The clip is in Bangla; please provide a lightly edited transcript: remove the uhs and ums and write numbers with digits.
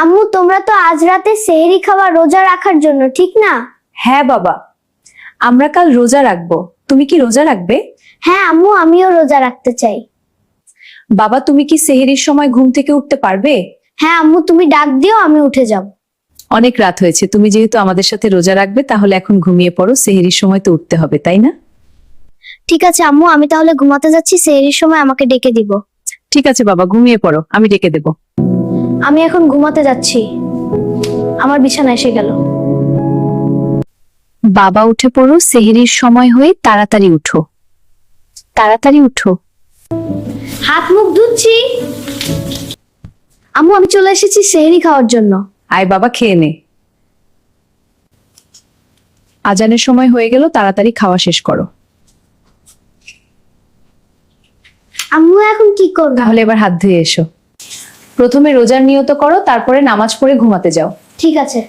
আম্মু তোমরা তো আজ রাতে সেহরি খাওয়া রোজা রাখার জন্য, ঠিক না? হ্যাঁ বাবা, আমরা কাল রোজা রাখবো। তুমি কি রোজা রাখবে? হ্যাঁ আম্মু, আমিও রোজা রাখতে চাই। বাবা, তুমি কি সেহরির সময় ঘুম থেকে উঠতে পারবে? হ্যাঁ আম্মু, তুমি ডাক দিও, আমি উঠে যাব। অনেক রাত হয়েছে, তুমি যেহেতু আমাদের সাথে রোজা রাখবে তাহলে এখন ঘুমিয়ে পড়ো, সেহরির সময় তো উঠতে হবে, তাই না? ঠিক আছে আম্মু, আমি তাহলে ঘুমাতে যাচ্ছি, সেহরির সময় আমাকে ডেকে দিব। ঠিক আছে বাবা, ঘুমিয়ে পড়ো, আমি ডেকে দেব। আমি এখন ঘুমাতে যাচ্ছি, আমার বিছানা এসে গেল। বাবা উঠে পড়ো, সেহরির সময় হয়ে তাড়াতাড়ি উঠো, তাড়াতাড়ি উঠো। হাত মুখ ধুচ্ছি। আম্মু আমি চলে এসেছি সেহরি খাওয়ার জন্য। আয় বাবা, খেয়ে নে। আজানের সময় হয়ে গেল, তাড়াতাড়ি খাওয়া শেষ করো। আম্মু এখন কি করব? তাহলে এবার হাত ধুয়ে এসো। প্রথমে রোজার নিয়ত করো, তারপরে নামাজ পড়ে ঘুমাতে যাও। ঠিক আছে।